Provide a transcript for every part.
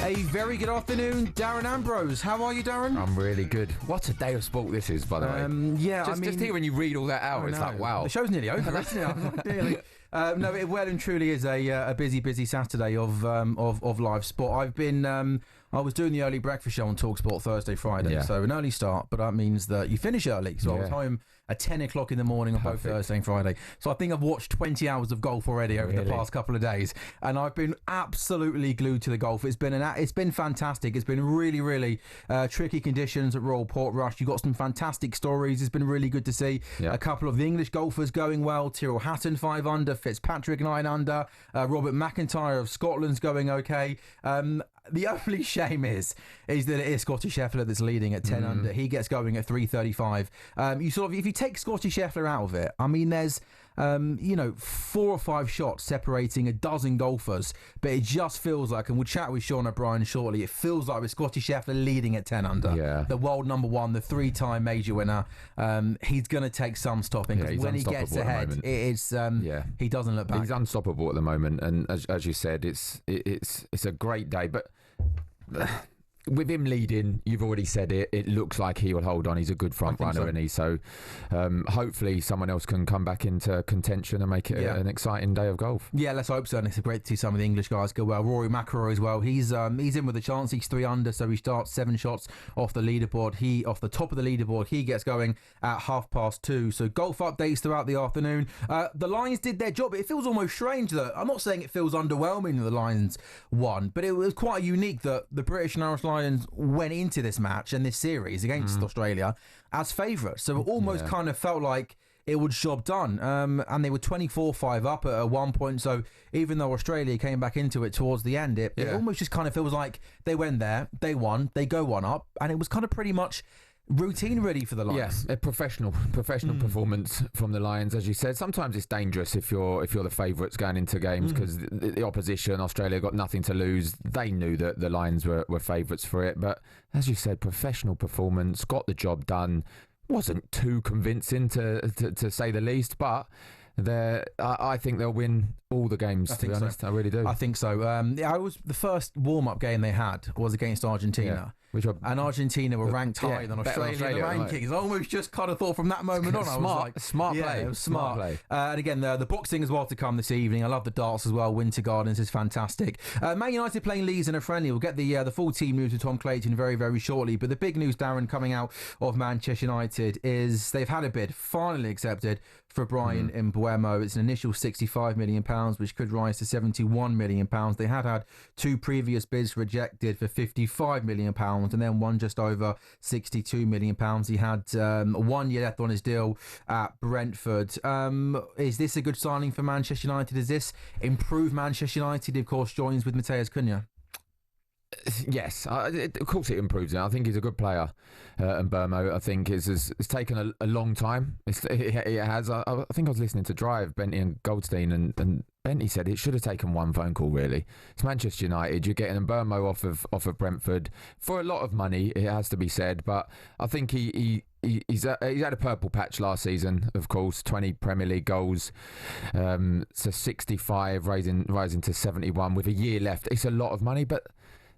A very good afternoon, Darren Ambrose. How are you, Darren? I'm really good. What a day of sport this is, by the way. Yeah, just here when you read all that out, it's like, wow. The show's nearly over, isn't it? Nearly. No, it well and truly is a busy Saturday of live sport. I was doing the early breakfast show on talkSPORT Thursday, Friday, so an early start, but that means that you finish early. So I was home at 10 o'clock in the morning on both Thursday and Friday. So I think I've watched 20 hours of golf already over the past couple of days, and I've been absolutely glued to the golf. It's been fantastic. It's been really tricky conditions at Royal Portrush. You've got some fantastic stories. It's been really good to see a couple of the English golfers going well. Tyrrell Hatton 5 under, Fitzpatrick 9 under, Robert McIntyre of Scotland's going okay. The only shame is that it is Scotty Scheffler that's leading at 10 under. He gets going at 335. If you take Scotty Scheffler out of it, I mean, there's 4 or 5 shots separating a dozen golfers, but it just feels like, and we'll chat with Sean O'Brien shortly, it feels like with Scotty Scheffler leading at 10 under, the world number one, the 3-time major winner, he's going to take some stopping, because when he gets ahead, he doesn't look back. He's unstoppable at the moment, and as you said, it's a great day, but with him leading, you've already said it looks like he will hold on. He's a good front runner, isn't he? So hopefully someone else can come back into contention and make it an exciting day of golf. Yeah, let's hope so. And it's great to see some of the English guys go well. Rory McIlroy as well. He's in with a chance. He's 3 under, so he starts 7 shots off the leaderboard. Off the top of the leaderboard, he gets going at 2:30. So golf updates throughout the afternoon. The Lions did their job. It feels almost strange that, I'm not saying it feels underwhelming that the Lions won, but it was quite unique that the British and Irish Lions went into this match and this series against Australia as favourites. So it almost kind of felt like it was job done. And they were 24-5 up at one point. So even though Australia came back into it towards the end, it almost just kind of feels like they went there, they won, they go one up, and it was kind of pretty much routine ready for the Lions. Yes, a professional performance from the Lions, as you said. Sometimes it's dangerous if you're the favourites going into games, because the opposition, Australia, got nothing to lose. They knew that the Lions were favourites for it, but as you said, professional performance, got the job done. Wasn't too convincing to say the least, but I think they'll win all the games, to be honest. I really do. I think so. The first warm-up game they had was against Argentina. And Argentina were ranked higher than Australia in the rankings. I almost just kind of thought from that moment on, smart play. It was smart play. And again, the boxing as well to come this evening. I love the darts as well. Winter Gardens is fantastic. Man United playing Leeds in a friendly. We'll get the full team news with Tom Clayton very, very shortly. But the big news, Darren, coming out of Manchester United is they've had a bid finally accepted for Bryan Mbeumo. It's an initial £65 million, which could rise to £71 million. They had 2 previous bids rejected for £55 million, and then one just over £62 million. He had 1 year left on his deal at Brentford. Is this a good signing for Manchester United? Does this improve Manchester United? Of course, joins with Matheus Cunha. Yes, of course it improves him. I think he's a good player, and Mbeumo, I think, it's taken a long time. It has. I think I was listening to Drive, Benty and Goldstein, and Benty said it should have taken one phone call, really. It's Manchester United. You're getting Mbeumo off of Brentford for a lot of money, it has to be said, but I think he's had a purple patch last season, of course, 20 Premier League goals, so 65 rising to 71 with a year left. It's a lot of money, but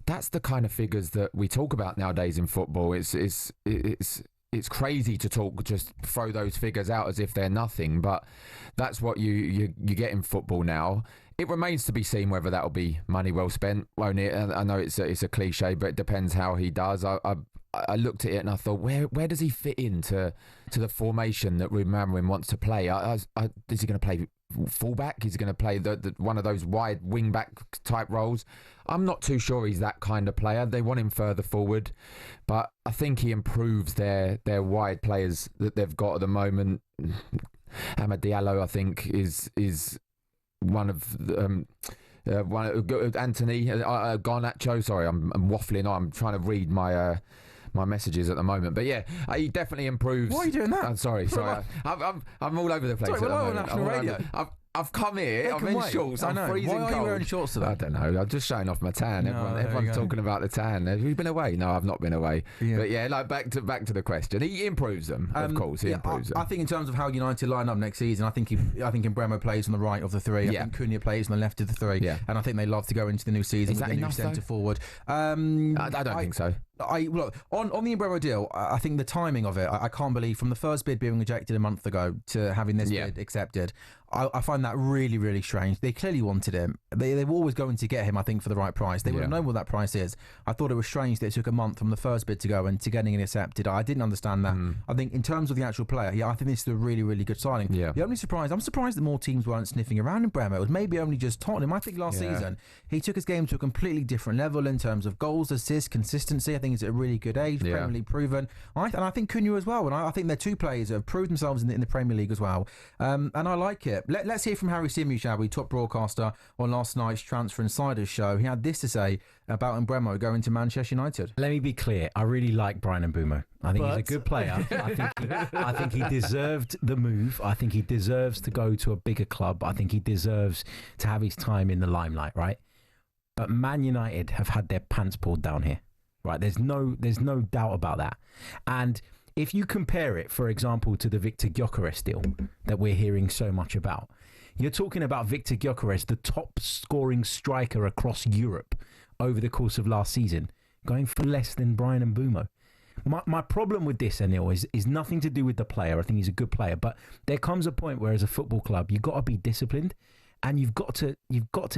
that's the kind of figures that we talk about nowadays in football. It's crazy to just throw those figures out as if they're nothing, but that's what you get in football now. It remains to be seen whether that'll be money well spent, won't it? I know it's a cliche, but it depends how he does. I looked at it and I thought, where does he fit into the formation that Ruben Amorim wants to play? Is he going to play fullback? Is he going to play the one of those wide wing back type roles? I'm not too sure he's that kind of player. They want him further forward, but I think he improves their wide players that they've got at the moment. Amad Diallo, I think, is one of Anthony Garnacho. Sorry, I'm waffling on. I'm trying to read my messages at the moment, but yeah, he definitely improves. Why are you doing that? I'm sorry. I'm all over the place. Sorry, we're on national radio. I've come here. I'm in shorts. I'm freezing cold. Why are you wearing shorts today? I don't know. I'm just showing off my tan. No, everyone's talking about the tan. Have you been away? No, I've not been away. Yeah. But yeah, like back to the question. He improves them, of course. He improves them. I think in terms of how United line up next season, I think Mbeumo plays on the right of the three. I think Cunha plays on the left of the three. Yeah. And I think they love to go into the new season with a new centre forward. I don't think so. Look, on the Mbeumo deal, I think the timing of it, I can't believe from the first bid being rejected a month ago to having this bid accepted. I find that really, really strange. They clearly wanted him. They were always going to get him, I think, for the right price. They would have known what that price is. I thought it was strange that it took a month from the first bid to go and to getting it accepted. I didn't understand that. I think in terms of the actual player, I think this is a really, really good signing. Yeah. The only surprise, I'm surprised that more teams weren't sniffing around in Mbeumo. It was maybe only just Tottenham. I think last season he took his game to a completely different level in terms of goals, assists, consistency. I think he's at a really good age, Premier League proven. And I think Cunha as well. And I think they're two players that have proved themselves in the Premier League as well. And I like it. Let's hear from Harry Symeou, shall we? Top broadcaster on last night's Transfer Insiders show. He had this to say about Mbeumo going to Manchester United. Let me be clear. I really like Bryan Mbeumo. I think he's a good player. I think he deserved the move. I think he deserves to go to a bigger club. I think he deserves to have his time in the limelight, right? But Man United have had their pants pulled down here, right? There's no doubt about that. And if you compare it, for example, to the Victor Gyökeres deal that we're hearing so much about, you're talking about Victor Gyökeres, the top scoring striker across Europe over the course of last season, going for less than Bryan Mbeumo. My problem with this, Anil, is nothing to do with the player. I think he's a good player, but there comes a point where, as a football club, you've got to be disciplined, and you've got to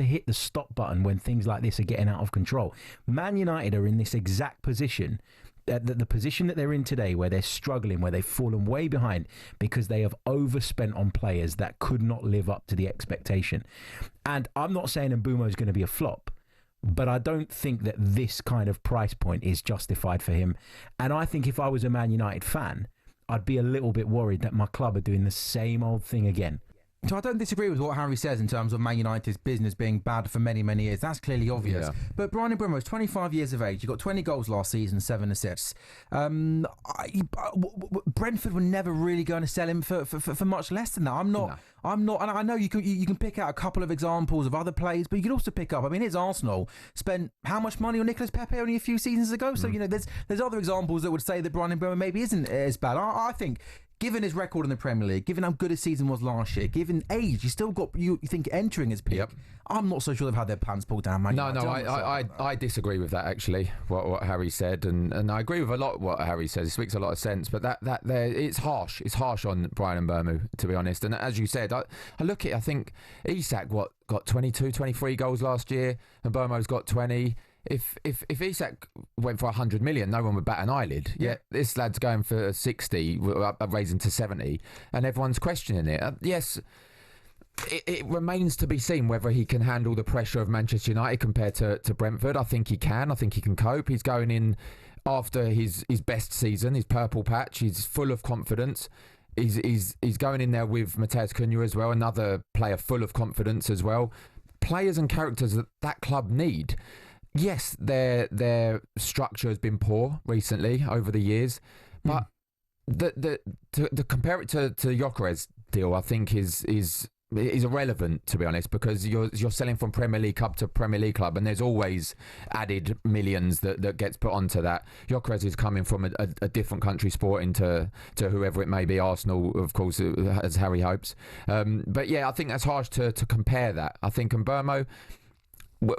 hit the stop button when things like this are getting out of control. Man United are in this exact position. The position that they're in today, where they're struggling, where they've fallen way behind because they have overspent on players that could not live up to the expectation. And I'm not saying Mbeumo is going to be a flop, but I don't think that this kind of price point is justified for him. And I think if I was a Man United fan, I'd be a little bit worried that my club are doing the same old thing again. So I don't disagree with what Harry says in terms of Man United's business being bad for many, many years. That's clearly obvious. Yeah. But Bryan Mbeumo is 25 years of age. He got 20 goals last season, 7 assists. Brentford were never really going to sell him for much less than that. I'm not. And I know you can pick out a couple of examples of other players, but you can also pick up. I mean, it's Arsenal spent how much money on Nicolas Pepe only a few seasons ago. So there's other examples that would say that Bryan Mbeumo maybe isn't as bad. I think, given his record in the Premier League, given how good his season was last year, given age, he's still got, you think, entering his peak. Yep. I'm not so sure they've had their pants pulled down. I disagree with that, actually, what Harry said, and I agree with a lot what Harry says. It speaks a lot of sense, but that there, it's harsh. It's harsh on Bryan Mbeumo, to be honest. And as you said, I look at it, I think Isak got 22, 23 goals last year, and Mbeumo's got 20. If Isak went for 100 million, no one would bat an eyelid. Yeah, this lad's going for 60, raising to 70, and everyone's questioning it. Yes, it remains to be seen whether he can handle the pressure of Manchester United compared to Brentford. I think he can. I think he can cope. He's going in after his best season, his purple patch. He's full of confidence. He's going in there with Matheus Cunha as well, another player full of confidence as well. Players and characters that club need. Yes, their structure has been poor recently over the years, but to compare it to Gyökeres deal, I think is irrelevant, to be honest, because you're selling from Premier League club to Premier League club, and there's always added millions that gets put onto that. Gyökeres is coming from a different country, sporting to whoever it may be, Arsenal, of course, as Harry hopes. But yeah, I think that's harsh to compare that. I think Mbeumo,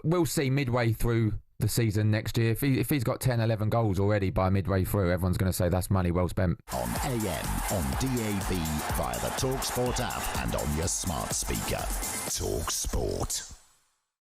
we'll see midway through the season next year. If he's got 10, 11 goals already by midway through, everyone's going to say that's money well spent. On AM, on DAB, via the talkSPORT app and on your smart speaker. talkSPORT.